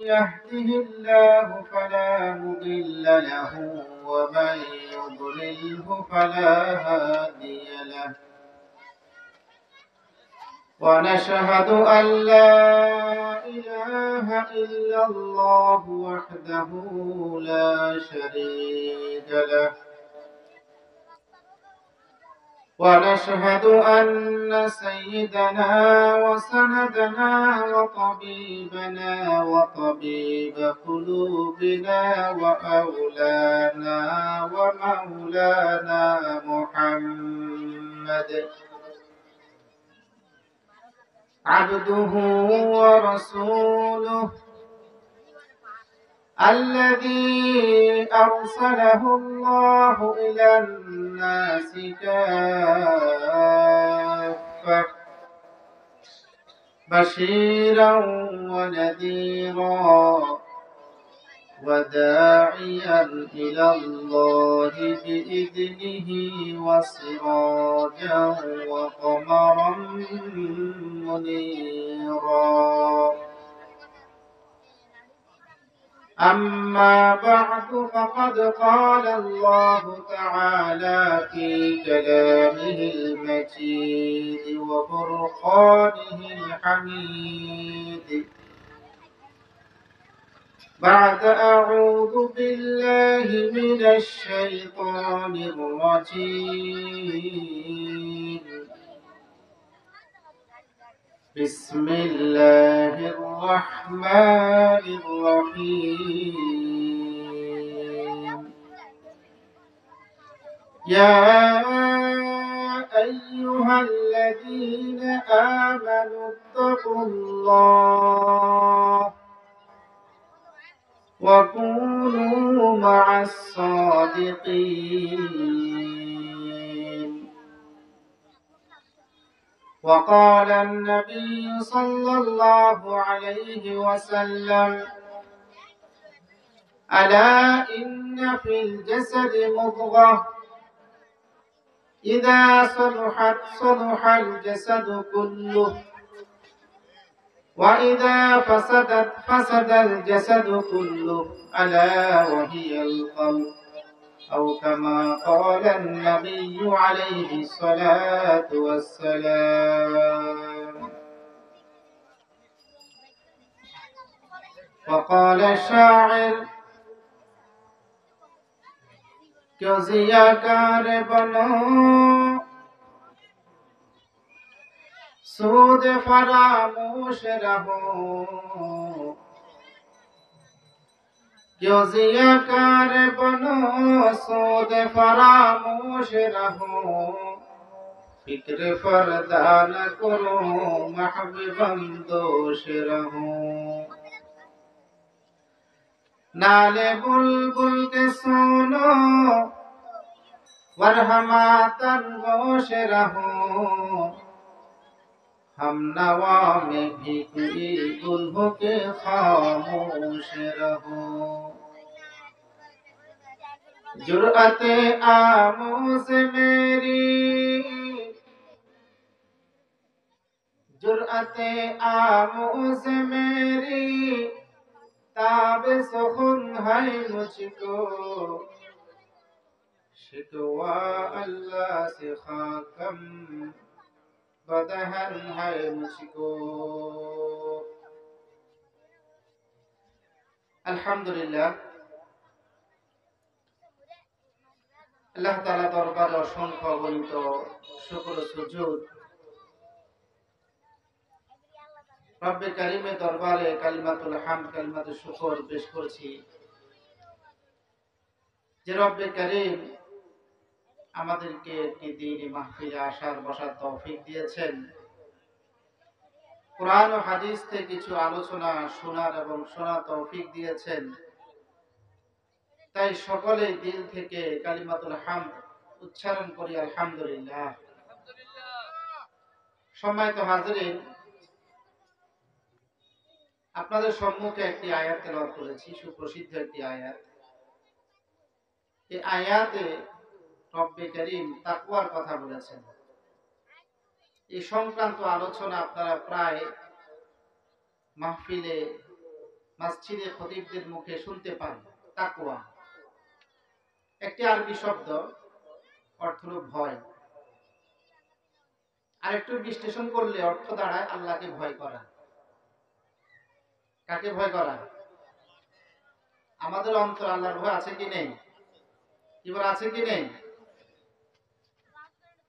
يهده الله فلا مضل له ومن يضلله فلا هادي له ونشهد أن لا إله إلا الله وحده لا شريك له ونشهد أن سيدنا وسندنا وطبيبنا وطبيب قلوبنا وأولانا ومولانا محمد عبده ورسوله الذي أرسله الله إلى الناس كافة بشيرا ونذيرا وداعيا إلى الله بإذنه وسراجا وقمرا منيرا أما بعد فقد قال الله تعالى في كلامه المجيد وفرقانه الحميد بعد أعوذ بالله من الشيطان الرجيم بسم الله الرحمن الرحيم يا أيها الذين آمنوا اتقوا الله وكونوا مع الصادقين وقال النبي صلى الله عليه وسلم ألا إن في الجسد مضغة إذا صلحت صلح الجسد كله وإذا فسدت فسد الجسد كله ألا وهي القلب أو كما قال النبي عليه الصلاة والسلام وقال الشاعر क्यों ज़ियाकार बनो सूद फरामोश रहो क्यों ज़ियाकार बनो सूद फरामोश रहो फिक्र फरदा न करो महबूबम दोष रहो नाले बुलबुल के सुनो वरहमातन गोश रहो हम नवा में भी कोई गुल के खामोश रहो जुर्अते आमोज़ मेरी जुर्अते आमोज़ मेरी ताब सुखुन है मुझको शिकवा अल्लाह से खाकम बदहन है मुझको अल्हम्दुलिल्लाह अल्लाह ताआला दरबारे असंख्य अगणित शुक्र सुजूद रब्बे करीमेर दरबारे कालिमातुल हामद कालिमातुल शुक्र पेश करছি যে রব্বে করিম আমাদেরকে একটি দ্বীনি মাহফিলে আসার বসার তৌফিক দিয়েছেন কুরআন ও হাদিস থেকে কিছু আলোচনা শোনার এবং শোনার তৌফিক দিয়েছেন তাই সকলে দিল থেকে কালিমাতুল হামদ উচ্চারণ করি আলহামদুলিল্লাহ সম্মানিত হাজিরিন আপনাদের সম্মুখে একটি আয়াত তেলাওয়াত করেছি সুপ্রসিদ্ধ একটি আয়াত এই আয়াতে রব্বে করিম তাকওয়ার কথা বলেছেন এই সংক্রান্ত আলোচনা আপনারা প্রায় মাহফিলে মসজিদে খতিবদের মুখে শুনতে পান। তাকওয়া একটি আরবি শব্দ, অর্থ হলো ভয়। আর একটু বিশ্লেষণ করলে অর্থ দাঁড়ায় আল্লাহকে ভয় করা। কাকে ভয় করা? আমাদের অন্তর আল্লাহর ভয় আছে কি নেই? এবার আছে কি নেই?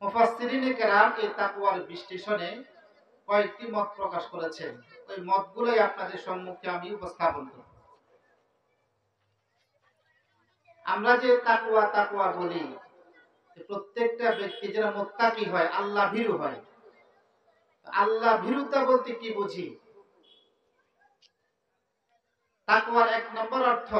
মুফাসসিরিনে কেরাম এই তাকওয়ার বিশ্লেষণে কয়েকটি মত প্রকাশ করেছেন। ওই মতগুলোই আপনাদের সম্মুখে আমি উপস্থাপন করব। আমরা যে তাকওয়া তাকওয়া বলি, প্রত্যেকটা ব্যক্তি যারা মুত্তাকি হয়, আল্লাহ ভীরু হয়। আল্লাহ ভীরুতা বলতে কি বুঝি? তাকওয়ার এক নম্বর অর্থ